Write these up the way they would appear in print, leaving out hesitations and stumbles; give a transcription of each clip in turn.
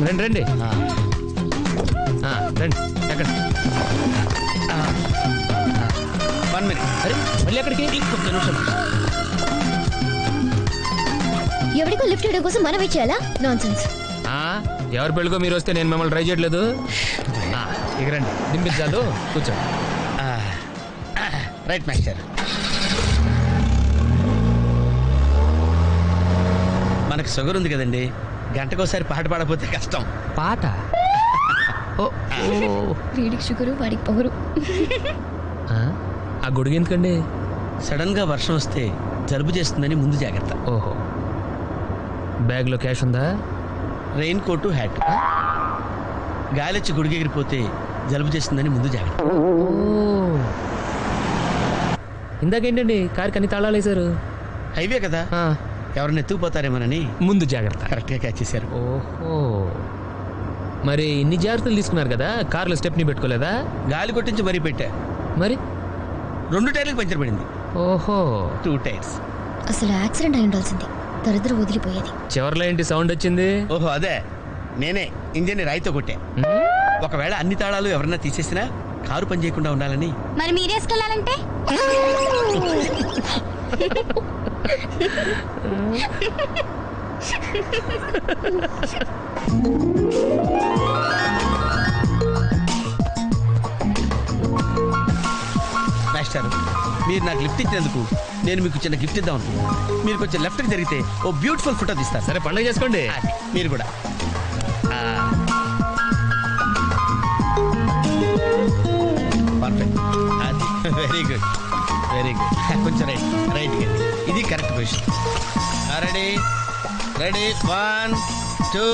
రండి రండి రండి. ఎక్కడ 1 minute. అరే మళ్ళీ ఎక్కడికి? ఇంకొక నిమిషం. ఎవరికో లిఫ్ట్ ఇవ్వడం కోసం మనం ఇచ్చేయాలా? నాన్సెన్స్. ఎవరి పెళ్ళికో మీరు వస్తే నేను మిమ్మల్ని ట్రై చేయట్లేదు. ఇక రండి, దింపించాలు, కూర్చోండి. Right master. మనకు షుగర్ ఉంది కదండి, గంటకోసారి పాట పాడకపోతే కష్టం. పాట? వీడికి షుగరు, వాడికి పొగరు. ఆ గొడుగు ఎందుకండి? సడన్ గా వర్షం వస్తే జలుబు చేస్తుందని ముందు జాగ్రత్త. ఓహో, బ్యాగ్లో క్యాష్ ఉందా? Rain coat, hat. గాలిచ్చి గుడిగెగిరిపోతే జలుబు చేస్తుందని ముందు జాగ్రత్త. ఇందాకేంటండి కారుకి అన్ని తాళాలు వేశారు? హైవే కదా, ఎవరిని ఎత్తుకుపోతారేమోనని ముందు జాగ్రత్త. కరెక్ట్గా క్యాచ్ చేశారు. ఓహో, మరి ఇన్ని జాగ్రత్తలు తీసుకున్నారు కదా, కార్లో స్టెప్ని పెట్టుకోలేదా? గాలి కొట్టించి మరీ పెట్టా. మరి 2 టైర్లకు పంచర్ పడింది. ఓహో, 2 టైర్స్. అసలు యాక్సిడెంట్ అయి ఉండాల్సింది, దరిద్రం వదిలిపోయేది. చివర్లో ఏంటి సౌండ్ వచ్చింది? ఓహో అదే, నేనే ఇంజన్ రాయితో కొట్టా. ఒకవేళ అన్ని తాళాలు ఎవరన్నా తీసేసినా కారు పని చేయకుండా ఉండాలని. మరి మీరేసుకెళ్ళాలంటే మాస్టర్, మీరు నాకు లిఫ్ట్ ఇచ్చినందుకు నేను మీకు చిన్న గిఫ్ట్ ఇద్దాం అనుకున్నాను. మీరు కొంచెం లెఫ్ట్కి జరిగితే ఓ బ్యూటిఫుల్ ఫోటో తీస్తారు. సరే, పండుగ చేసుకోండి. మీరు కూడా. పర్ఫెక్ట్, అది వెరీ గుడ్, వెరీ గుడ్. కొంచెం రైట్ ఇది కరెక్ట్ పొజిషన్. Ready ready 1 2.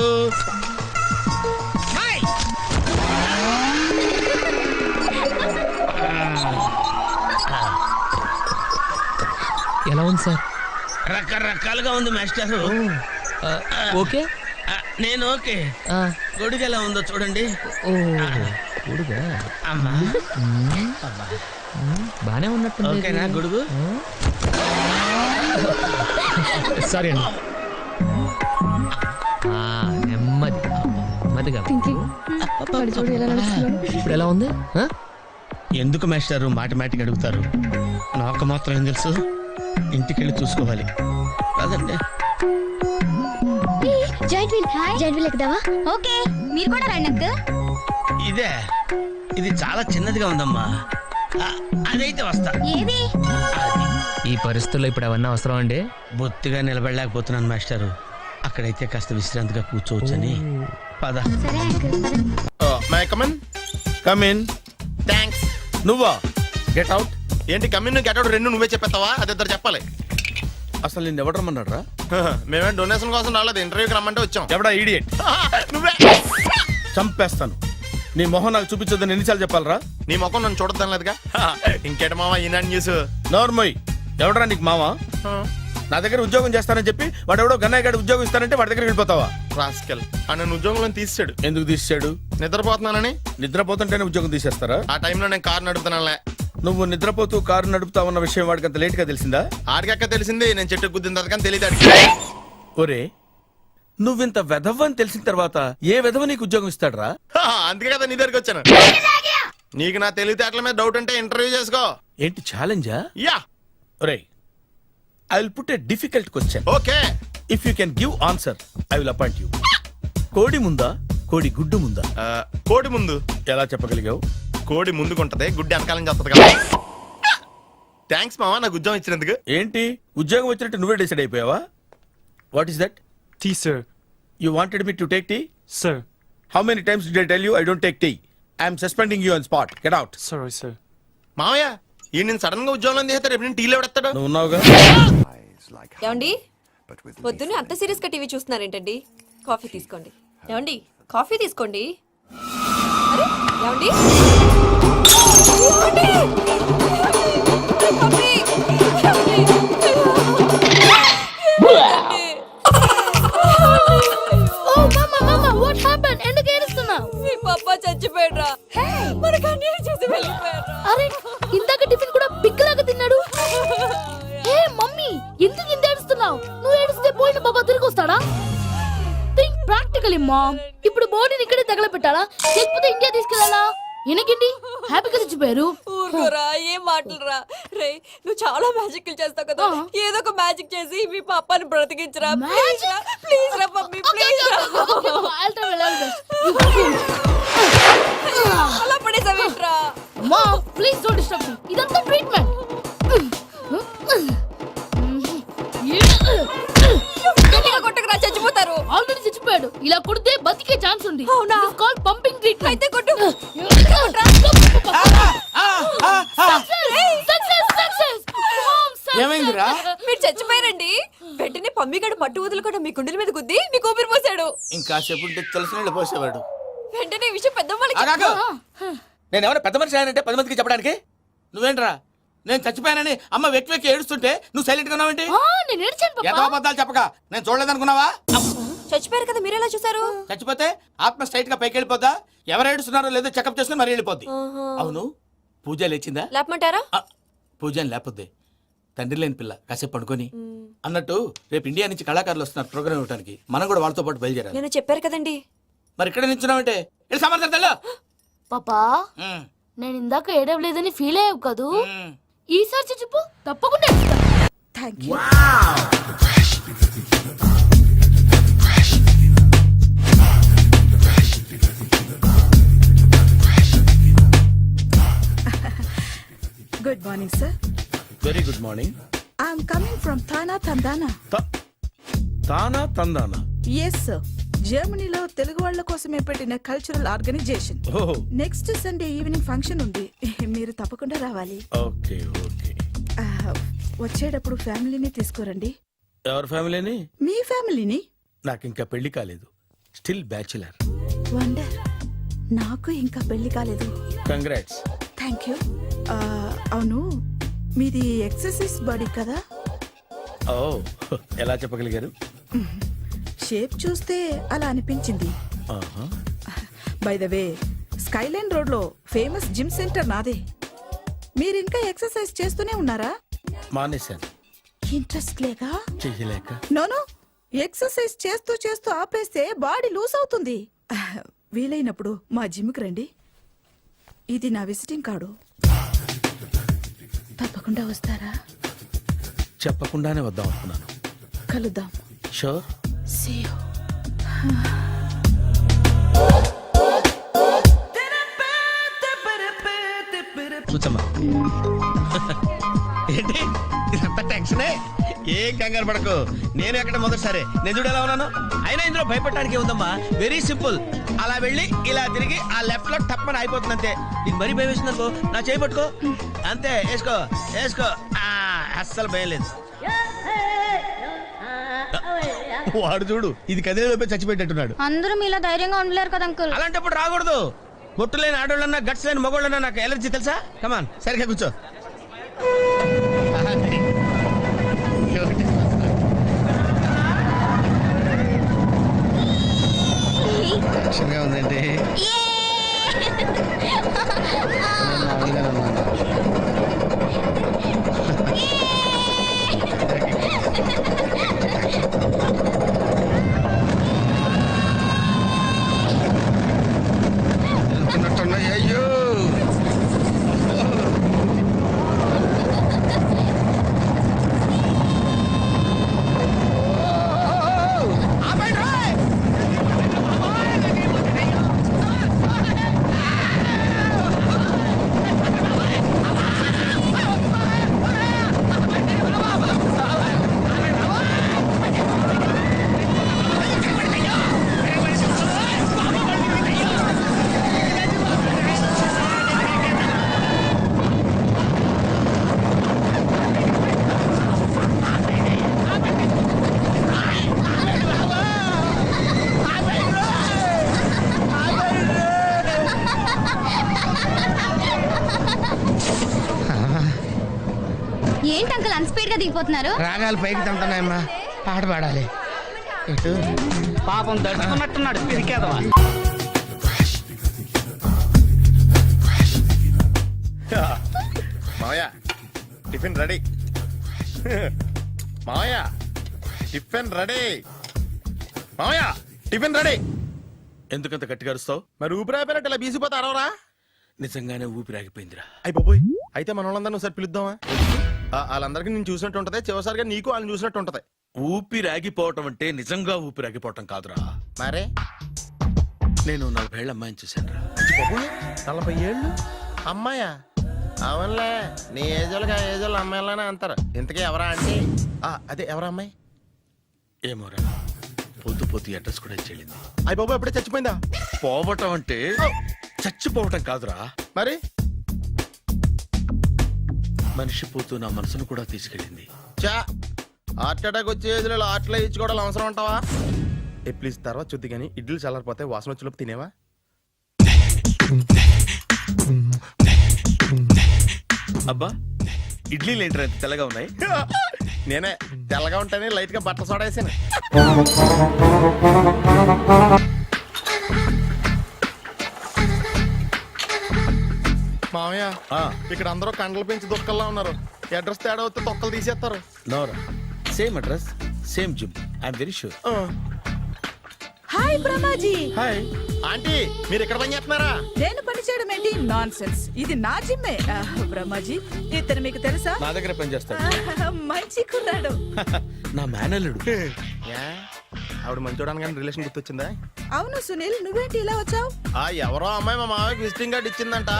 ఎలా ఉంది సార్? రకరకాలుగా ఉంది మాస్టర్. ఓకే, నేను ఓకే. గొడుగు ఎలా ఉందో చూడండి. గొడుగా? అమ్మా బానే ఉన్నట్టు. ఓకేనా గొడుగు? సారీ అండి. నెమ్మది నెమ్మదిగా. ఇప్పుడు ఎలా ఉంది? ఎందుకు మాస్టారు మాటిమాటికి అడుగుతారు? నాకు మాత్రం ఏం తెలుసు, ఇంటికి వెళ్ళి చూసుకోవాలి కాదండి. Joint wheel ఎక్కుదావా? ఓకే, మీరు కూడా రండి అంకుల్. ఇదే, ఇది చాలా చిన్నదిగా ఉందమ్మా. అదైతే వస్తా. ఏది? ఈ పరిస్థితుల్లో ఇప్పుడు అవన్నీ అవసరం అండి? బొత్తిగా నిలబడలేకపోతున్నాను మాస్టారు. అక్కడైతే కాస్త విశ్రాంతిగా కూర్చోవచ్చని. పద. సరే uncle. May I come in. Come in. Thanks. నువ్వా? Get out. ఏంటి కమిన్ గెట్ అవుట్ రెండు నువ్వే చెప్పేస్తావా? అది ఇద్దరు చెప్పాలి. అసలు నేను ఎవరు రమ్మన్నాడు రా? మేమే డొనేషన్ కోసం రాలేదు, ఇంటర్వ్యూకి రమ్మంటే వచ్చాం. ఎవడా ఈడియట్? నువ్వే. చంపేస్తాను. నీ మొహం నాకు చూపించొద్దని ఎన్నిసార్లు చెప్పాలరా? నీ ముఖం నన్ను చూడద్దాం లేదుగా. ఇంకేట మావా ఈనాడు న్యూస్. నోర్మోయ్, ఎవడరా నీకు మావా? నా దగ్గర ఉద్యోగం చేస్తానని చెప్పి వాడు ఎవడో గన్నయ్య గారి ఉద్యోగం ఇస్తానంటే వాడి దగ్గర వెళ్ళిపోతావా? రాస్కెల్, ఆ నన్ను ఉద్యోగంలో తీసాడు. ఎందుకు తీసాడు? నిద్రపోతున్నానని. నిద్రపోతుంటేనే ఉద్యోగం తీసేస్తారా? ఆ టైంలో నేను కారు నడుపుతున్నానులే. నువ్వు నిద్రపోతూ కారు నడుపుతా ఉన్న విషయం వాడికి అంత లేట్ గా తెలిసిందా? ఆడికక్క తెలిసింది, నేను చెట్టు గుద్దిన తర్వాత కానీ తెలియదు. ఒరే, నువ్వింత వెధవని తెలిసిన తర్వాత ఏ వెధవ నీకు ఉద్యోగం ఇస్తాడరా? అందుకే కదా నీ దగ్గరికి వచ్చాను. నీకు నా తెలివితేటల మీద డౌట్ అంటే ఇంటర్వ్యూ చేసుకో. ఏంటి ఛాలెంజా? యా. ఒరే, I will put a difficult question. Okay. If you can give answer I will appoint you. కోడి ముందా, కోడి గుడ్డు ముందా? కోడి ముందు. ఎలా చెప్పగలిగావు? కోడి ముందుకుంటది, గుడ్డి వెనకాలని చేస్తుంది కదా. థ్యాంక్స్ మావా నాకు ఉద్యోగం ఇచ్చినందుకు. ఏంటి ఉద్యోగం వచ్చినట్టు నువ్వే డిసైడ్ అయిపోయావా? What is that? Tea, sir. You wanted me to take tea? Sir. How many times did I tell you I don't take tea? I am suspending you on spot. Get out. Sorry, sir. మావయ్య ఈ నేను sudden గా ఉద్యోగంలో తీస్తాడు, రేపు నేను టీలో ఎవడెత్తాడు? నువ్వు ఉన్నావుగా. ఏమండి, పొద్దున్నే అంత సీరియస్ గా టీవీ చూస్తున్నారేంటండి? కాఫీ తీసుకోండి. ఏమండి, కాఫీ తీసుకోండి. అరే ఏమండి, పాప చచ్చిపోయాడ్రా. మనకు అన్యాయం చేసి వెళ్ళిపోయాడ్రా. అరే ఇందాక టిఫిన్ కూడా బిగ్గలాగా తిన్నాడు. ఏ మమ్మీ, ఎందుకు ఇంత ఏడుస్తున్నావు? నువ్వు ఏడిస్తే పోయిన బాబా తిరిగి వస్తాడా? Think practical. Practically mom. ఇప్పుడు బాడీని ఇక్కడే తగలబెట్టాలా లేకపోతే ఇండియా తీసుకెళ్ళాలా? ఎనకండి హ్యాపీగా చచ్చిపోయారు. ఊరుకోరా, ఏం మాటలురా. రే, నువ్వు చాలా మ్యాజిక్ చేస్తావు కదా, ఏదో ఒక మ్యాజిక్ చేసి మీ పాపాని బ్రతికించరా. ప్లీజ్ రా, ప్లీజ్ రా మమ్మీ, ప్లీజ్ రా. అలా పడేసావేంట్రా? Mom please don't disturb me. ఇదంతా ట్రీట్మెంట్. గట్టిగా కొట్టకురా, చచ్చిపోతారు. ఆల్రెడీ చచ్చిపోయాడు. ఇలా కొడితే బతికే ఛాన్స్ ఉంది. అవునా? Call pumping treatment. అయితే కొట్టు. ఏమైందిరా? మీరు చచ్చిపోయారండి. వెంటనే పమ్మిగాడు పట్టు వదులుకుండా మీ గుండెల మీద గుద్ది మీకు ఊపిరి పోసాడు. ఇంకా సేపు ఉంటే తెలిసిన వాళ్ళు పోసేవాడు. వెంటనే ఈ విషయం పెద్దవాళ్ళకి ఆగాగు. నేను ఎవరైనా పెద్ద మనిషి ఆయనంటే 10 మందికి చెప్పడానికి. నువ్వేంట్రా నేను చచ్చిపోయానని అమ్మ వెక్కి వెక్కి ఏడుస్తుంటే నువ్వు సైలెంట్ గా ఉన్నావేంటి? నేను ఏడ్చాను ఎంతో పాపా. అబద్ధాలు చెప్పక నేను చూడలేదనుకున్నావా? చచ్చిపోయారు కదా, మీరెలా చూసారు? చచ్చిపోతే ఆత్మ స్ట్రైట్ గా పైకి వెళ్ళిపోద్దా? ఎవరు ఏడుస్తున్నారో లేదో చెకప్ చేసుకుని మరీ వెళ్ళిపోద్ది. అవును, పూజ లేచిందా? లేపమంటారా? పూజ అని లేకపోద్ది. తండ్రి లేని పిల్ల కాసేపు పడుకొని అన్నట్టు రేపు ఇండియా నుంచి కళాకారులు వస్తున్నారు ప్రోగ్రామ్ ఇవ్వడానికి. మనం కూడా వాళ్ళతో పాటు బయలుదేరాలి. నేను చెప్పారు కదండి. మరి ఇక్కడ నిల్చున్నావంటే వెళ్ళి సమర్థతలో. పాపా నేను ఇందాక ఏడవలేదని ఫీల్ అయ్యావు కదూ. ఈసారి చచ్చిపో, తప్పకుండా ఇస్తా. Thank you. Good morning, sir. Very good morning. I'm coming from Thana, Tandana. Tana Tandana? Yes, sir. జర్మనీలో తెలుగు వాళ్ళ కోసమే పెట్టిన cultural organisation. Next Sunday evening function ఉంది, మీరు తప్పకుండా రావాలి. Okay okay. వచ్చేటప్పుడు ఫ్యామిలీని తీసుకురండి. ఎవరి ఫ్యామిలీని? మీ ఫ్యామిలీని. నాకు ఇంకా పెళ్లి కాలేదు, స్టిల్ బ్యాచులర్. వండర్, నాకు ఇంకా పెళ్లి కాలేదు. కంగ్రాట్స్. Thank you. అవును, మీది ఎక్సర్సైజ్ బాడీ కదా? ఓ, ఎలా చెప్పగలిగారు? షేప్ చూస్తే అలా అనిపించింది. ఆహా. By the way, Skyline road లో ఫేమస్ జిమ్ సెంటర్ నాదే. మీరు ఇంకా ఎక్సర్సైజ్ చేస్తూనే ఉన్నారా? మానేశాను, ఇంట్రెస్ట్ లేక? చెయ్యలేక. నోను, ఎక్సర్సైజ్ చేస్తూ చేస్తూ ఆపేస్తే బాడీ లూజ్ అవుతుంది. వీలైనప్పుడు మా జిమ్కి రండి. ఇది నా విజిటింగ్ కార్డు. తప్పకుండా వస్తారా? చెప్పకుండానే వద్దాం అనుకున్నాను. కలుద్దాం. షూర్. See you. కూర్చోమ్మా. ఏంటి ఇదంతా టెన్షనే? ఏం కంగారు పడకు, నేను ఎక్కడ మొదటిసారి నేను చూడు ఎలా ఉన్నాను. అయినా ఇందులో భయపడటానికి ఉందమ్మా, వెరీ సింపుల్. అలా వెళ్ళి ఇలా తిరిగి ఆ లెఫ్ట్ లో టప్పని అయిపోతుంది అంతే. నీకు మరీ భయం వేసిందనుకో, నా చేయి పట్టుకో అంతే. వేసుకో వేసుకో, అస్సలు భయం లేదు. వాడు చూడు, ఇది కదిలే లోపే చచ్చిపెట్టేట్టున్నాడు. అందరూ మీలా ధైర్యంగా ఉండలేరు కదా అంకుల్. అలాంటప్పుడు రాకూడదు. బొట్టు లేని ఆడోళ్ళన్నా గట్స్ లేని మగోళ్ళన్నా నాకు ఎలర్జీ తెలుసా. కమాన్, సరిగ్గా కూర్చో. టెన్షన్గా ఉందండి. అయ్యో ఏంటి అంకుల్ అన్స్పీడ్ గా దిగిపోతున్నారు? రాగాలు పైకి తంటున్నాయమ్మా, పాట పాడాలి. ఇటు పాపం దడుచుకున్నట్టున్నాడు పిరికేదవా. మావయ్య టిఫిన్ రెడీ. మావయ్య టిఫిన్ రెడీ. మావయ్య టిఫిన్ రెడీ. ఎందుకంత గట్టిగా అరుస్తావు? మరి ఊపిరి అయిపోయినట్టు ఇలా బీసిపోతే అరవరా? నిజంగానే ఊపిరాగిపోయిందిరా. అయ్యి బాబోయ్, అయితే మన వాళ్ళందరినీ ఒకసారి పిలుద్దామా? వాళ్ళందరికీ నేను చూసినట్టు ఉంటది, చివరిసారిగా నీకు వాళ్ళని చూసినట్టు ఉంటది. ఊపిరాగిపోవటం అంటే నిజంగా ఊపిరాగిపోవటం కాదురా. మరే నేను 40 ఏళ్ళ అమ్మాయిని చూశానురా. 40 ఏళ్ళు అమ్మాయా? అవునులే, నీ ఏజోళ్ళకి ఆ ఏజోళ్ళు అమ్మాయిలానే అంటారు. ఇంతకీ ఎవరా అంటే? అదే ఎవరా అమ్మాయి? ఏమోరా, పొద్దు పొద్దు అడ్రస్ కూడా చెల్లింది. అయ్యి బాబు ఎప్పుడే చచ్చిపోయిందా? పోవటం అంటే చచ్చిపోవటం కాదురా, మరి మనిషి పోతూ నా మనసును కూడా తీసుకెళ్ళింది. చా, హార్ట్ అటాక్ వచ్చే ఏజ్లో హార్ట్లో ఇచ్చుకోవడం అవసరం అంటావా? ప్లీజ్ తర్వాత చూద్ది కానీ ఇడ్లీలు చల్లారిపోతే వాసన వచ్చేలోపు తినేవా? అబ్బా, ఇడ్లీలు ఏంటరా ఇంత తెల్లగా ఉన్నాయి? నేనే తెల్లగా ఉంటానే లైట్ గా బట్టలు సోడా వేసాను. మామయ్య, ఇక్కడ అందరూ కండలు పెంచి దుక్కల్లా ఉన్నారు. అడ్రస్ తేడా వస్తే తొక్కలు తీసేస్తారు. నోరా, same address, same gym. I'm very sure. Hi Brahmaji. Hi aunty, మీరు ఇక్కడ పని చేస్తున్నారా? నేను పని చేయడం ఏంటి? Nonsense. ఇది నా జిమ్మే. బ్రహ్మాజీ, ఇతను మీకు తెలుసా? నా దగ్గర పని చేస్తాడు. మంచి కుర్రాడు. నా మేనల్లుడు. ఆవిడ మంచి చూడడానికి రిలేషన్ గుర్తొచ్చిందా? అవును సునీల్, నువ్వేంటి ఇలా వచ్చావు? ఎవరో అమ్మాయి మా మామయ్యకి విజిటింగ్ కార్డు ఇచ్చిందంట.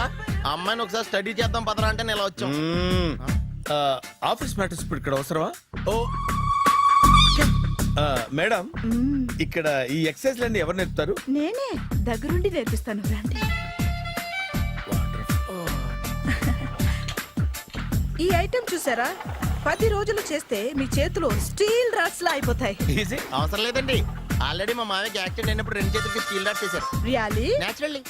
ఆ అమ్మాయిని ఒకసారి స్టడీ చేద్దాం పదరా అంటే నేను ఇలా వచ్చాం. ఆఫీస్ మ్యాటర్స్ ఇప్పుడు ఇక్కడ అవసరమా? ఓ మేడం, ఇక్కడ ఈ ఎక్సర్సైజ్ లన్నీ ఎవరు నేర్పుతారు? నేనే దగ్గరుండి నేర్పిస్తాను, రండి. ఈ ఐటెం చూసారా? 10 రోజులు చేస్తే మీ చేతులు స్టీల్ రాట్స్ లా అయిపోతాయి. ఈజీ. అవసరం లేదండి, ఆల్రెడీ మా మామయ్యకి యాక్సిడెంట్ అయినప్పుడు 2 చేతులకి స్టీల్ డాట్ చేశారు. రియాలీ? నేచురల్లీ.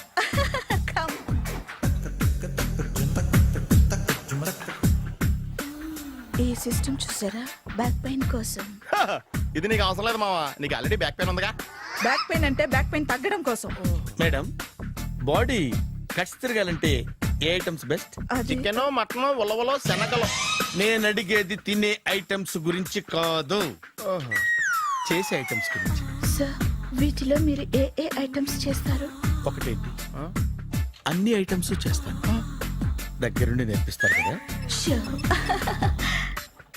ఈ సిస్టమ్ చూసారా? బ్యాక్ పెయిన్ కోసం. ఇది నీకు అవసరం లేదు మావా, నీకు ఆల్రెడీ బ్యాక్ పెయిన్ ఉందిగా. బ్యాక్ పెయిన్ అంటే బ్యాక్ పెయిన్ తగ్గడం కోసం. మేడం, బాడీ కట్స్ తిరగాలంటే ఏ ఐటమ్స్ బెస్ట్? అది చికెన్, మటన్, ఉలవలో, శనగలు. నేను అడిగేది తినే ఐటమ్స్ గురించి కాదు, చేసే ఐటమ్స్ గురించి. సార్, వీటిలో మీరు ఏ ఐటమ్స్ చేస్తారు? ఒకటేంటి, అన్ని ఐటమ్స్ చేస్తాను. దగ్గరుండి నేర్పిస్తారు కదా. Sure.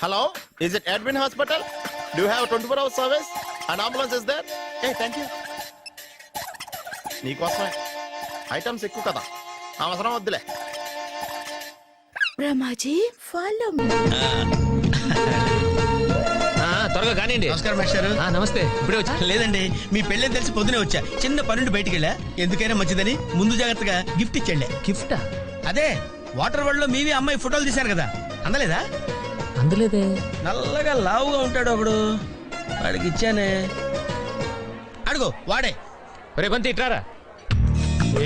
Hello, is it admin hospital? Do have 24 hours service? And ambulance is there? Thank you. నీకోసమే ఐటమ్స్ ఎక్కువ కదా, అవసరం వద్దులే. Brahmaji, follow me. త్వరగా కానివ్వండి. నమస్కారం మాస్టారు. నమస్తే. ఇప్పుడే వచ్చా? లేదండి, మీ పెళ్ళని తెలిసి పొద్దునే వచ్చా. చిన్న పనుండి బయటికి వెళ్ళా. ఎందుకైనా మంచిదని ముందు జాగ్రత్తగా గిఫ్ట్ ఇచ్చండి. గిఫ్టా? అదే వాటర్ వరల్డ్ లో మీవి అమ్మాయి ఫోటోలు తీశారు కదా, అందలేదా? అందులేదే. నల్లగా లావుగా ఉంటాడు ఒకడు, వాడికి ఇచ్చానే. అడుగు వాడే. రే బంతి, ఇట్రారా.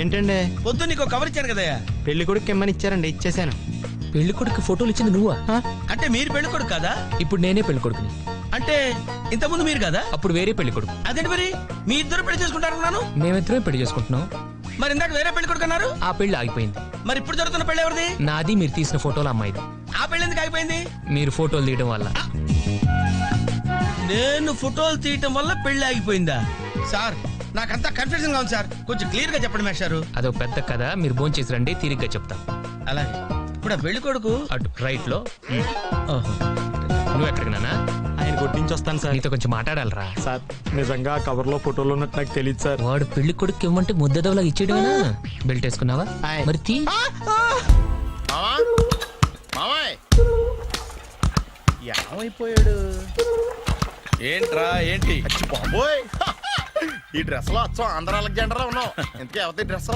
ఏంటండి? పొద్దు నీకు కవర్ ఇచ్చాను కదయ్యా. పెళ్లి కొడుకు ఇమ్మని ఇచ్చారండి, ఇచ్చేసాను. పెళ్లి కొడుకు ఫోటోలు ఇచ్చింది నువ్వా? అంటే మీరు పెళ్లి కొడుకు కదా? ఇప్పుడు నేనే పెళ్లి కొడుకుని. అంటే ఇంతకుముందు మీరు కదా? అప్పుడు వేరే పెళ్లి కొడుకు. అదేంటి మరి మీ ఇద్దరు పెళ్లి చేసుకుంటారన్నాను. మేమిద్దరం పెళ్లి చేసుకుంటున్నాం. మరి ఇందాక వేరే పెళ్లి కొడుకు అన్నారు. ఆ పెళ్లి ఆగిపోయింది. మరి ఇప్పుడు జరుగుతున్న పెళ్లి ఎవరిది? నాది. మీరు తీసిన ఫోటోలు అమ్మాయిది. ఆ పెళ్లి ఎందుకు ఆగిపోయింది? మీరు ఫోటోలు తీయడం వల్ల. నేను ఫోటోలు తీయటం వల్ల పెళ్లి ఆగిపోయిందా? సార్, నాకంతా కన్ఫ్యూజన్ గా ఉంది సార్, కొంచెం క్లియర్ గా చెప్పండి మేస్టారు. అదో పెద్ద కథ, మీరు భోంచేసి చేసి రండి, తీరిగ్గా చెప్తా. అలాగే. ఇప్పుడు ఆ పెళ్లి కొడుకు అటు రైట్ లో. నువ్వు ఎక్కడికి నాన్న? ఆయన కొట్టించి వస్తాను సార్. నీతో కొంచెం మాట్లాడాలరా. సార్, నిజంగా కవర్ లో ఫోటోలు ఉన్నట్టు నాకు తెలియదు సార్. వాడు పెళ్లి కొడుకు ఇవ్వమంటే ముద్దదవలా ఇచ్చేయడమేనా? బెల్ట్ వేసుకున్నావా? మరి తీ. మామాయ్ ఏమైపోయాడు? ఏంట్రా ఏంటి? అచ్చి బాబోయ్, ఈ డ్రెస్ లో అచ్చం ఆంధ్ర అలెగ్జాండర్ లో ఉన్నావు. ఇంతకీ ఎవరి డ్రెస్?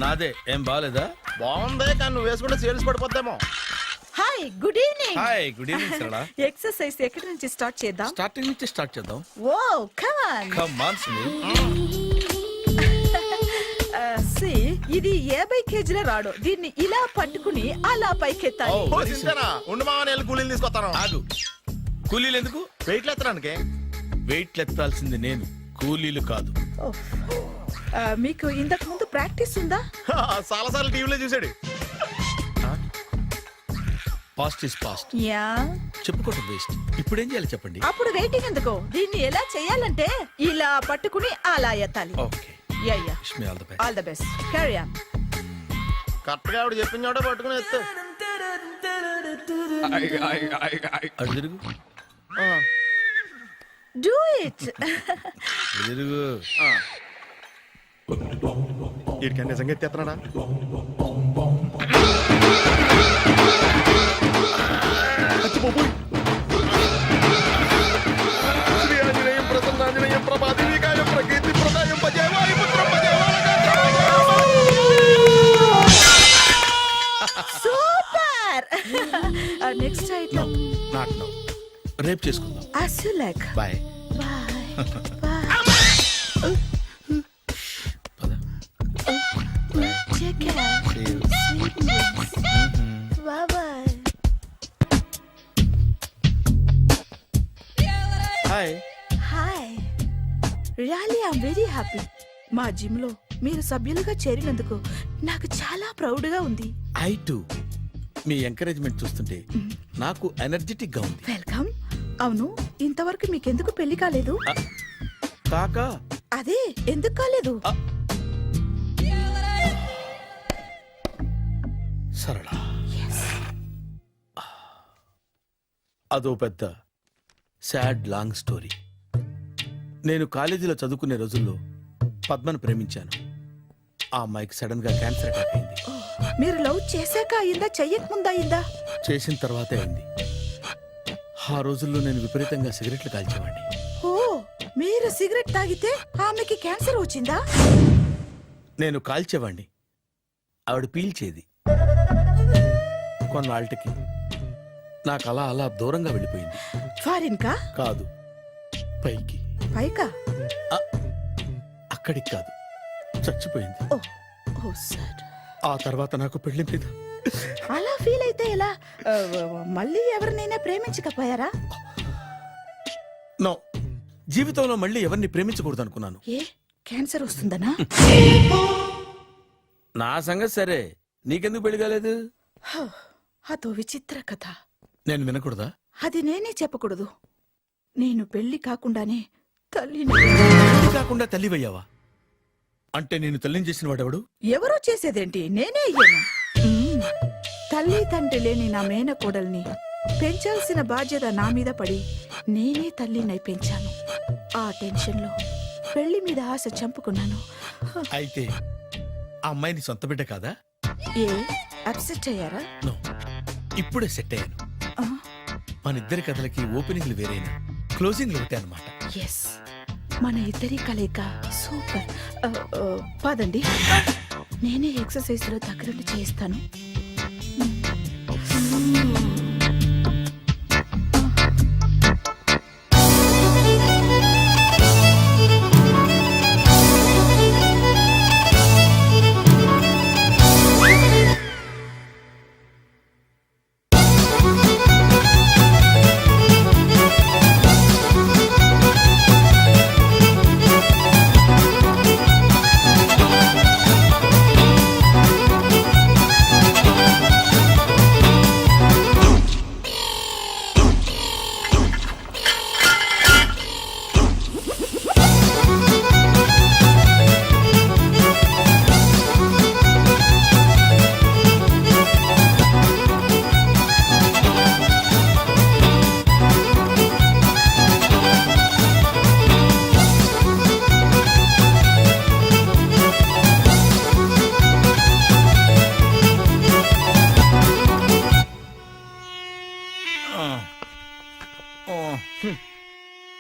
నాదే. ఏం బాగాలేదా? బాగుంది, కానీ నువ్వు వేసుకుంటే సేల్స్ పడిపోద్దేమో. Hi, good evening. Hi, good evening Sarala. Exercise ఎక్కడి నుంచి స్టార్ట్ చేద్దాం? స్టార్టింగ్ నుంచి స్టార్ట్ చేద్దాం. Oh come on. Come on Sunil. ఇది 50 కేజీల రాడు. దీన్ని ఇలా పట్టుకుని అలా పైకెత్తాలి. ఓ, సింతేనా? ఉండు మామని వెళ్ళి కూలీలు తీసుకొస్తాను. ఆగు. కూలీలు ఎందుకు? వెయిట్లు ఎత్తడానికి. వెయిట్ ఎత్తాల్సింది నేను, కూలీలు కాదు. మీకు ఇంతకు ముందు ప్రాక్టీస్ ఉందా? చాలా సార్లు టీవీలో చూసాడు. Past is past. యా చెప్పుకోవటం వేస్ట్. ఇప్పుడు ఏం చేయాలి చెప్పండి. అప్పుడు వెయిటింగ్ ఎందుకు? దీన్ని ఎలా చేయాలంటే ఇలా పట్టుకుని అలా ఎత్తాలి. Okay, ya ya wish me all the best. All the best. Carry on. Correct గా ఆవిడ చెప్పిన చోట పట్టుకుని ఎత్తు. అటు తిరుగు, డూ ఇట్. అటు తిరుగు. వీడికి నిజంగా ఎత్తేస్తున్నాడా? శ్రీ ఆంజనేయం ప్రసన్నాంజనేయం ప్రభాదేవికాయం ప్రకీర్తి ప్రదాయం భజే వాయుపుత్రం భజే super. Next item not now, రేపు చేసుకుందాం. as you like. Bye. Bye. Bye. Take care. Sweet dreams. Bye bye. Hi. Hi. Really I'm very happy. మా జిమ్ లో మీరు సభ్యులుగా చేరినందుకు నాకు చాలా ప్రౌడ్ గా ఉంది. I to. మీ ఎంకరేజ్మెంట్ చూస్తుంటే నాకు ఎనర్జెటిక్ గా ఉంది. వెల్కమ్. అవును, ఇంతవరకు మీకెందుకు పెళ్లి కాలేదు? కాకా అదే ఎందుకు కాలేదు? సరళ, అదో పెద్ద సాడ్ లాంగ్ స్టోరీ. నేను కాలేజీలో చదువుకునే రోజుల్లో పద్మను ప్రేమించాను. ఆ అమ్మాయికి సడన్ గా క్యాన్సర్ అటాక్ అయింది. మీరు లవ్ చేశాక అయిందా, చెయ్యక ముందా అయిందా? చేసిన తర్వాతే అయింది. ఆ రోజుల్లో నేను విపరీతంగా సిగరెట్లు కాల్చేవాడిని. ఓ, మీరు సిగరెట్ తాగితే ఆమెకి క్యాన్సర్ వచ్చిందా? నేను కాల్చేవాడిని, ఆవిడ పీల్చేది. కొన్నాళ్ళకి నాకు అలా అలా దూరంగా వెళ్ళిపోయింది. ఫారిన్ కా? కాదు, పైకి. పైకా? అక్కడికి కాదు, చచ్చిపోయింది. ఓ ఓ సార్. ఆ తర్వాత నాకు పెళ్లి మీద అలా ఫీల్ అయితే ఎలా? మళ్ళీ ఎవరినైనా ప్రేమించకపోయారా? నో, జీవితంలో మళ్ళీ ఎవరిని ప్రేమించకూడదు అనుకున్నాను. ఏ, క్యాన్సర్ వస్తుందనా? నా సంగతి సరే, నీకెందుకు పెళ్లి కాలేదు? అదో విచిత్ర కథ. నేను వినకూడదా? అది నేనే చెప్పకూడదు. నేను పెళ్లి కాకుండానే తల్లిని. పెళ్లి కాకుండా తల్లివయ్యావా? అంటే నేను తల్లిని చేసిన వాడెవడు? ఎవరో చేసేదేంటి, నేనే అయ్యాను. తల్లి తండ్రి లేని నా మేనకోడల్ని పెంచాల్సిన బాధ్యత నా మీద పడి నేనే తల్లినై పెంచాను. ఆ టెన్షన్లో పెళ్లి మీద ఆశ చంపుకున్నాను. అయితే ఆ అమ్మాయిని సొంత బిడ్డ కాదా? ఏ, అప్సెట్ అయ్యారా? నో, ఇప్పుడే సెట్ అయ్యాను. ఆ, మన ఇద్దరి కథలకి ఓపెనింగ్లు వేరైనా క్లోజింగ్లు ఒకటే అన్నమాట. ఎస్, మన ఇద్దరి కలయిక సూపర్. పదండి, నేనే ఎక్సర్సైజ్ లో దగ్గరుండి చేయిస్తాను.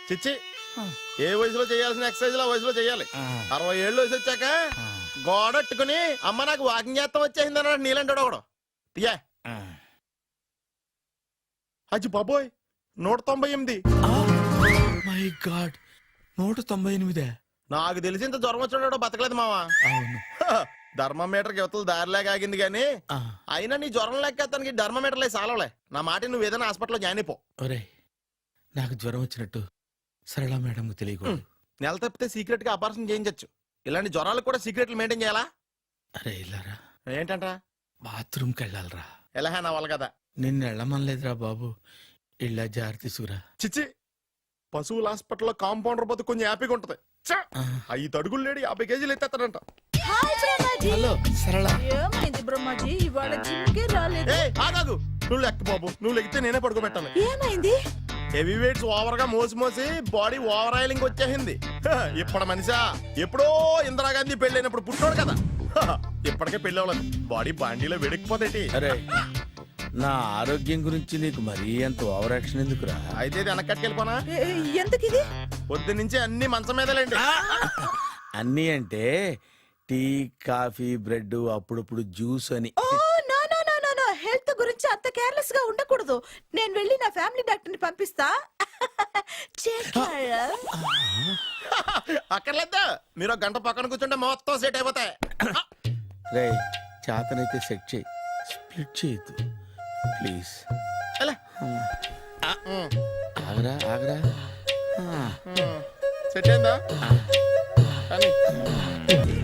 చిచ్చి, ఏ వయసులో చేయాల్సిన ఎక్సర్సైజ్ ఆ వయసులో చేయాలి. 60 ఏళ్ళు వయసు వచ్చాక గోడట్టుకుని అమ్మ నాకు వాకింగ్ చేస్తాం వచ్చేసింది అన్నాడు నీలంటాడు ఒకడు. యా అజ్జి బాబోయ్, 198. My God, 198. నాకు తెలిసి ఇంత జ్వరం వచ్చాడు బతకలేదు మావా. అవును. ధర్మమీటర్ యువతలు దారిలాగా ఆగింది గానీ అయినా నీ జ్వరం లెక్క అతనికి ధర్మమీటర్లే సాలవలే. నా మాట నువ్వు ఏదైనా హాస్పిటల్లో జాయిన్ అయిపో. ఒరే, నాకు జ్వరం వచ్చినట్టు సరళ మేడం తెలియకూడదు. నెల తప్పితే సీక్రెట్ గా ఆపరేషన్ చేయించచ్చు. ఇలాంటి జ్వరాలకు కూడా సీక్రెట్లు మెయింటైన్ చేయాలా? అరే ఇల్లారా, ఏంటంట? బాత్రూమ్కి వెళ్ళాలరా. ఎలా నా వాళ్ళ కదా. నిన్ను వెళ్ళమనలేదురా బాబు. ఇళ్ళ జారి తీసుకురా. చిచ్చి పశువుల హాస్పిటల్లో కాంపౌండర్ బతు కొంచెం హ్యాపీగా ఉంటది. 5 అడుగులు లేడి 50 కేజీలు ఎత్తేస్తాడంట. హాయ్ బ్రహ్మాజీ. హలో సరళ. ఏమైంది బ్రహ్మాజీ, ఇవాళ జిమ్కే రాలేదు? ఏ ఆగాగు, నువ్వు లెక్క బాబు, నువ్వు లెక్కితే నేనే పడుకోబెట్టాలి. ఏమైంది? హెవీ వెయిట్స్ ఓవర్ గా మోసి మోసి బాడీ ఓవర్ ఆయిలింగ్ వచ్చేసింది. ఇప్పుడు మనిషా ఎప్పుడో ఇందిరాగాంధీ పెళ్ళైనప్పుడు పుట్టినోడు కదా. ఇప్పటికే పెళ్ళి అవ్వలేదు, బాడీ బాండీలో వెడికిపోతేటి. అరే నా ఆరోగ్యం గురించి నీకు మరీ అంత ఓవర్ యాక్షన్ ఎందుకురా? అయితే ఇది వెనకట్టుకెళ్ళిపోనా? ఎందుకిది? పొద్దు నుంచి అన్ని మంచం మీదలేండి. అన్నీ అంటే టీ కాఫీ బ్రెడ్ అప్పుడప్పుడు జ్యూస్ అని. Oh no no no no no, health గురించి అంత కేర్లెస్ గా ఉండకూడదు. నేను వెళ్ళి నా ఫ్యామిలీ డాక్టర్ ని పంపిస్తా. అక్కర్లేద్దా, మీరు ఒక గంట పక్కన కూర్చుంటే మొత్తం సెట్ అయిపోతాయి. రే చేతనైతే సెట్ చేయి, స్ప్లిట్ చేయొద్దు ప్లీజ్. ఎలా? ఆగరా ఆగరా. సెట్ అయిందా? కానీ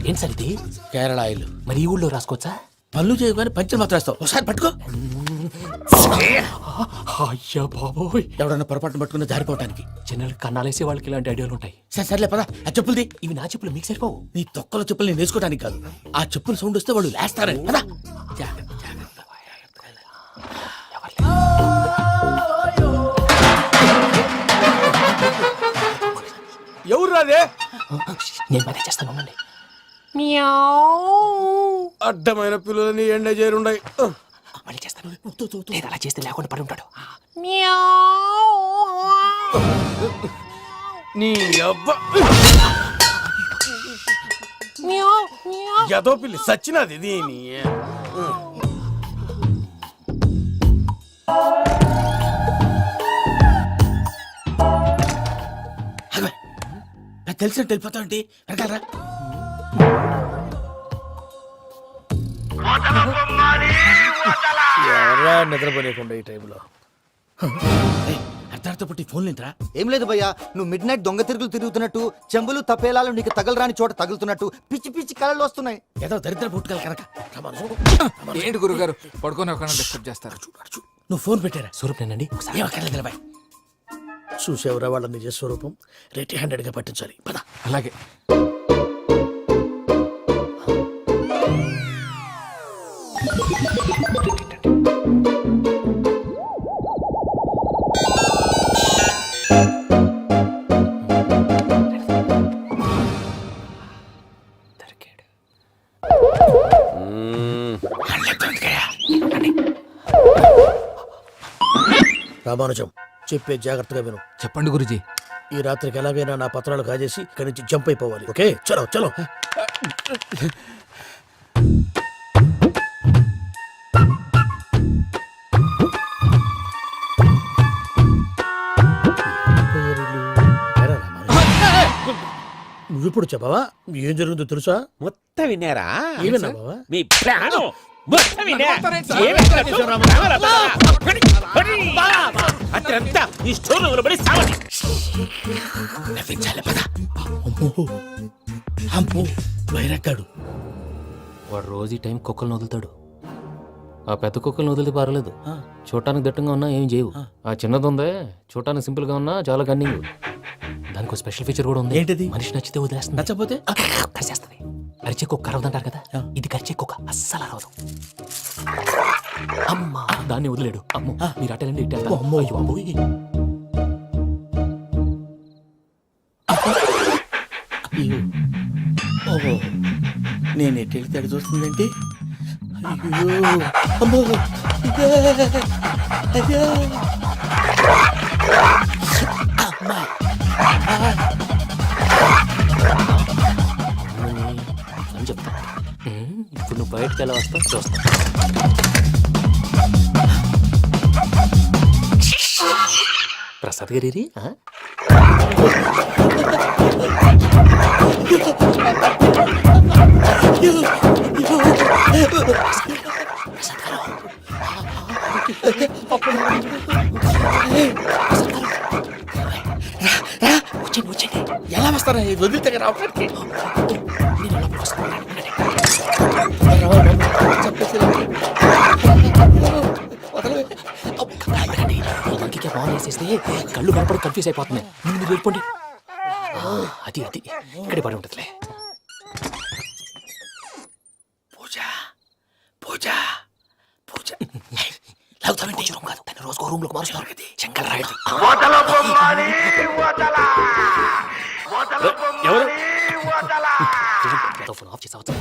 ఏంటి సార్ ఇది? కేరళ ఆయిల్. మరి ఈ ఊళ్ళో రాసుకోవచ్చా? పళ్ళు చేయగానే పంచర్ మాత్రం వేస్తావు. ఒకసారి పట్టుకో. అయ్యా బాబోయ్, ఎవడన్నా పొరపాటున పట్టుకున్న జారిపోవటానికి. జనరల్ కన్నాలేసే వాళ్ళకి ఇలాంటి ఐడియాలు ఉంటాయి. సరే సర్లే పదా. ఆ చెప్పులది. ఇవి నా చెప్పులు మీకు సరిపోవు. నీ తొక్కల చెప్పులు నేను వేసుకోవడానికి కాదు, ఆ చెప్పులు సౌండ్ వస్తే వాళ్ళు లేస్తారని. పదా. ఎవరు రాదే? నేను మేనేజ్ చేస్తాను, ఉండండి. అడ్డమైన పిల్లలని ఎండ చేరుండయి. మళ్ళీ చేస్తాను. లేదు, అలా చేస్తే లేకుండా పడి ఉంటాడు. నీ అబ్బా ఎదో పిల్లి సచ్చినది దీని. తెలిసినట్టు వెళ్ళిపోతావంటి వెంటారా. ఎవరా నిద్రపోలేకుండా ఈ టైంలో అర్ధార్థ పుట్టి ఫోన్ లేంట్రా. ఏం లేదు భయ్యా, నువ్వు మిడ్ నైట్ దొంగ తిరుగులు తిరుగుతున్నట్టు, చెంబులు తపేలాలు నీకు తగలరాని చోట తగులుతున్నట్టు పిచ్చి పిచ్చి కళలు వస్తున్నాయి. ఏదో దరిద్ర పుట్టుకల కనుక. ఏంటి గురుగారు పడుకొని ఒక డిస్టర్బ్ చేస్తారు? నువ్వు ఫోన్ పెట్టారా? స్వరూప్ నేనండి. ఒకసారి ఏమక్కర్లేదు బాయ్. చూసేవరా వాళ్ళ నిజ స్వరూపం. రెట్టి హ్యాండెడ్ గా పట్టించాలి. పద. అలాగే. రామానుజం చెప్పే జాగ్రత్తగా విను. చెప్పండి గురుజీ. ఈ రాత్రికి ఎలాగైనా నా పత్రాలు కాజేసి ఇక్కడి నుంచి జంప్ అయిపోవాలి. ఓకే చలో చలో. నువ్విప్పుడు చెప్పవా ఏం జరుగుతుందో తెలుసా? మొత్తం విన్నారా? ఏమన్నా బావా? మీ ప్రాణం మొత్తం విన్నా. అత్యంతా ఈ స్టోర్లో పడి సావండి. నవ్వించాలి పద. అమ్మో అమ్మో వైరక్కాడు. వాడు రోజు ఈ టైం కుక్కలను వదులుతాడు. ఆ పెద్ద కుక్కలను వదిలితే పర్లేదు, చూడటానికి దట్టంగా ఉన్నా ఏం చేయవు. ఆ చిన్నది ఉందే, చూడటానికి సింపుల్ గా ఉన్నా చాలా కన్నింగ్. దానికి ఒక స్పెషల్ ఫీచర్ కూడా ఉంది. ఏంటిది? మనిషి నచ్చితే వదిలేస్తుంది, నచ్చపోతే కరిచేస్తుంది. అరిచే కుక్క అరవదంటారు కదా, ఇది కరిచే కుక్క అస్సలు అరవదు. అమ్మా దాన్ని వదిలేడు. అమ్మో మీరు అటెండి ఇట్టే. అమ్మో అయ్యో. ఓహో నేను ఎటు వెళ్తాడు చూస్తుందంటే. అయ్యో అమ్మో అయ్యో అమ్మా. అని చెప్తా. ఇప్పుడు నువ్వు బయటకు ఎలా వస్తావు చూస్తా. ప్రసాద్ గారి వచ్చండి. ఎలా వస్తారా వదిలితే రావడానికి? చెప్పేసి మనకి బాగా వేసేస్తే కళ్ళు కనపడి కన్ఫ్యూజ్ అయిపోతుంది. ముందు మీరు వెళ్ళిపోండి. అది అది ఇక్కడే పడి ఉంటుందిలే. పూజ పూజ పూజ లాగుతామంటే రూమ్ కాదు, తను రోజుకో రూమ్ లోకి మారుస్తున్నారు కదా. శంకర్ రాయుడు ఎవరు ఫోన్ ఆఫ్ చేసావచ్చు.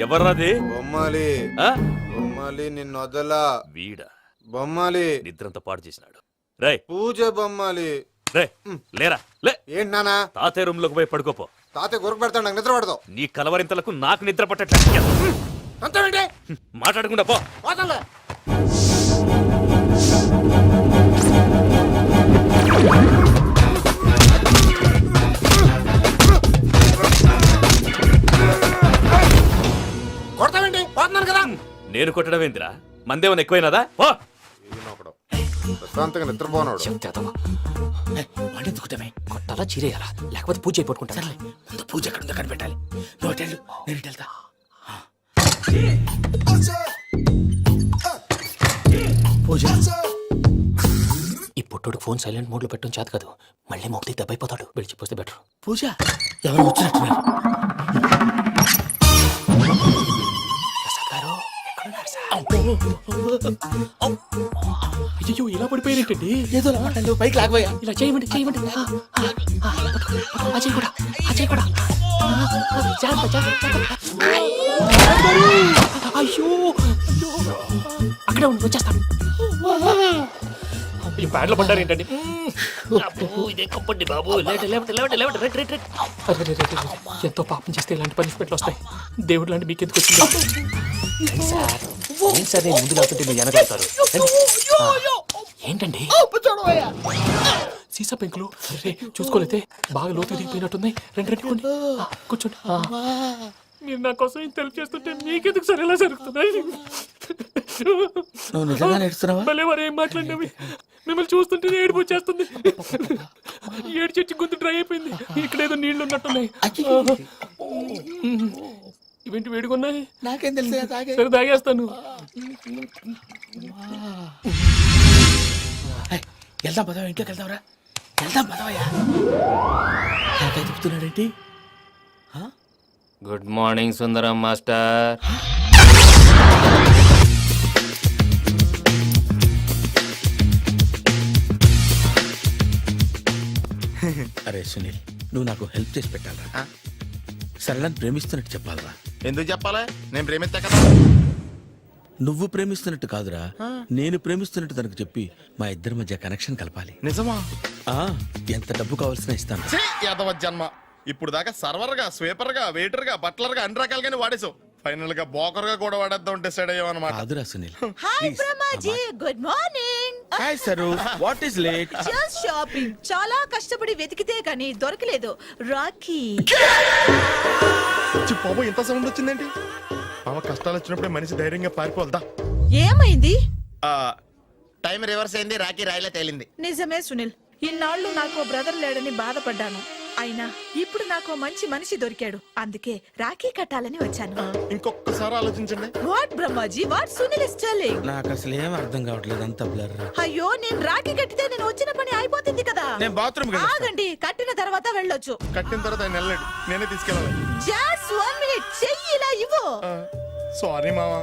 ఎవర్రాది? బొమ్మాలి బొమ్మాలి నిన్ను వదలా. వీడా బొమ్మాలి నిద్రంతా పాడు చేసినాడు. రేయ్ పూజ బొమ్మాలి. రే లేరా లే. ఏంటి నానా? తాతయ్య రూమ్ లోకి పోయి పడుకోపో. తాతయ్య గురకు పెడతాడు, నాకు నిద్ర పడతావు. నీ కలవరింతలకు నాకు నిద్ర పట్టట్లేదు. అంతేంటి మాట్లాడకుండా పో. పోతాలే. కొడతావేంటి? పోతున్నాను కదా. నేను కొట్టడం ఏందిరా? మందేమన్నా ఎక్కువైనదా? పో. ప్రశాంతంగా నిద్రపోనాడు. వండెందుకుంటామే? కొట్టాలా చీరేయాలా లేకపోతే పూజ అయిపోట్టుకుంటా. సర్లే, ముందు పూజ ఎక్కడ ఉందో కనిపెట్టాలి. నువ్వు అటెళ్ళు, నేను ఇటు వెళ్తా. పూజ ఈ పుట్టోడికి ఫోన్ సైలెంట్ మోడ్ లో పెట్టడం చేత కాదు. మళ్ళీ మొక్కి దెబ్బైపోతాడు. విడిచిపోతే బెటర్. పూజ ఎవరు వచ్చినట్టున్నారు? ప్రసాద్ గారు ఎక్కడున్నారు సార్? అయ్యో ఇలా పడిపోయినట్టండి. ఏదో మాటలు పైకి లాగబోయా. ఇలా చేయమండి చేయమండి. అజయ్ కూడా అజయ్ కూడా. జాగ్రత్త, జాగ్రత్త, జాగ్రత్త. అయ్యో అక్కడే ఉండి వచ్చేస్తాను. ఈ బ్యాడ్లో పడ్డారు ఏంటండి? ఇదే కప్పండి బాబు. ఎంతో పాపం చేస్తే ఇలాంటి పనిష్మెంట్లు వస్తాయి. దేవుడు లాంటి మీకు ఎందుకు వచ్చింది సార్? ఏం సార్ నేను ముందు లేకుంటే మీరు వెనకాడతారు. ఏంటండి సీసా పెంకులు చూసుకోలేతే బాగా లోతు దిగిపోయినట్టున్నాయి. రెండు కూర్చోండి. మీరు నా కోసం ఇంత హెల్ప్ చేస్తుంటే మీకెందుకు సరే ఎలా జరుగుతున్నాయి? నువ్వు నిజంగా నేర్చుతున్నావా? భలే వారు ఏం మాట్లాడినవి. మిమ్మల్ని చూస్తుంటే ఏడుపు వచ్చేస్తుంది. ఏడు చెట్టు గొంతు డ్రై అయిపోయింది. ఇక్కడేదో నీళ్లు ఉన్నట్టున్నాయి. ఇవేంటి వేడుకున్నాయి? నాకేం తెలుసు. సరే తాగేస్తాను. వెళ్దాం పదవా, ఇంట్లోకి వెళ్దాంరా. వెళ్దాం పదవయ్యా. నాకై చెప్తున్నాడేంటి? గుడ్ మార్నింగ్ సుందరం మాస్టర్. అరే సునీల్, నువ్వు నాకు హెల్ప్ చేసి పెట్టాలరా. సరళని ప్రేమిస్తున్నట్టు చెప్పాలరా. ఎందుకు చెప్పాలి? నేను ప్రేమిస్తా కదా. నువ్వు ప్రేమిస్తున్నట్టు కాదురా, నేను ప్రేమిస్తున్నట్టు తనకు చెప్పి మా ఇద్దరి మధ్య కనెక్షన్ కలపాలి. నిజమా? ఎంత డబ్బు కావాల్సిన ఇస్తాను. యాదవ జన్మ. ఇప్పుడు దాకా సర్వర్ గా, స్వీపర్ గా, వెయిటర్ గా, బట్లర్ గా అన్ని రకాలుగానే వాడేసావు. ఫైనల్ గా బోకర్ గా కూడా వాడేద్దాం డిసైడ్ అయ్యామన్నమాట. కాదురా Sunil. Hi Brahmaji, good morning. Hi sir, what is late? Just shopping. చాలా కష్టపడి వెతికితే గానీ దొరకలేదు. రాఖీ. బాబు ఇంత సౌండ్ వచ్చిందేంటి? మామ కష్టాలు వచ్చినప్పుడే మనిషి ధైర్యంగా పారిపోదా. ఏమైంది? టైం రివర్స్ అయింది, రాఖీ రాయిలా తేలింది. నిజమే సునీల్, ఇన్నాళ్ళు నాకు బ్రదర్ లేడని బాధపడ్డాను. అయినా ఇప్పుడు నాకు మంచి మనిషి దొరికాడు. అందుకే రాఖీ కట్టాలని వచ్చాను. ఇంకొకసారి ఆలోచించండి. What Brahmaji, what Sunil is telling? నాకు అసలు ఏం అర్థం కావట్లేదు, అంత బ్లర్. అయ్యో, నేను రాఖీ కట్టితే నేను వచ్చిన పని అయిపోతుంది కదా. నేను బాత్రూమ్ ఆగండి, కట్టిన తర్వాత వెళ్ళొచ్చు. కట్టిన తర్వాత ఆయన వెళ్ళండి, నేనే తీసుకెళ్ళాలి. జస్ట్ 1 minute, చెయ్యి ఇలా ఇవ్వు. సారీ మామా.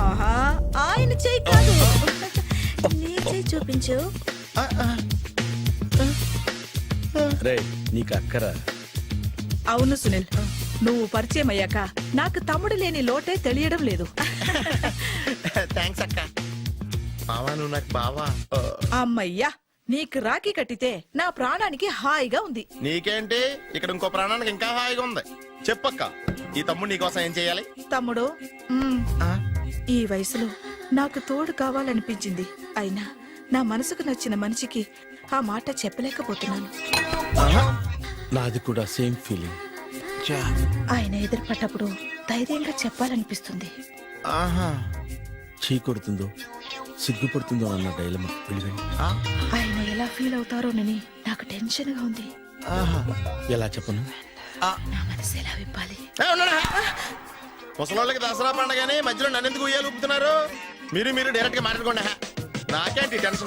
ఆహా, ఆయన చెయ్యి కాదు, నీ చెయ్యి చూపించు. రే, నీకు అక్కరా? అవును సునీల్, నువ్వు పరిచయం అయ్యాక నాకు తమ్ముడు లేని లోటే తెలియడం లేదు. థ్యాంక్స్ అక్క. మావా నువ్వు నాకు బావా. అమ్మయ్యా, నీకు రాఖీ కట్టితే నా ప్రాణానికి హాయిగా ఉంది. నీకేంటి, ఇక్కడ ఇంకో ప్రాణానికి ఇంకా హాయిగా ఉంది. చెప్పక్క, ఈ తమ్ముడు నీకోసం ఏం చేయాలి? తమ్ముడు, ఈ వయసులో నాకు తోడు కావాలనిపించింది. అయినా నా మనసుకు నచ్చిన మనిషికి ఆ మాట చెప్పలేకపోతున్నాను. నాది కూడా సేమ్ ఫీలింగ్. ఆయన ఎదురుపడ్డప్పుడు ధైర్యంగా చెప్పాలనిపిస్తుంది. చీ కొడుతుందో సిగ్గుపడుతుందో అన్న డైలమా. ఆయన ఎలా ఫీల్ అవుతారోనని నాకు టెన్షన్ గా ఉంది. ఎలా చెప్పను? నా మనసు ఎలా విప్పాలి? ముసలోళ్ళకి దసరా పండగని మధ్యలో నన్ను ఎందుకు ఉయ్యాలు ఊపుతున్నారు? మీరు డైరెక్ట్ గా మాట్లాడుకోండి. నాకేంటి టెన్షన్?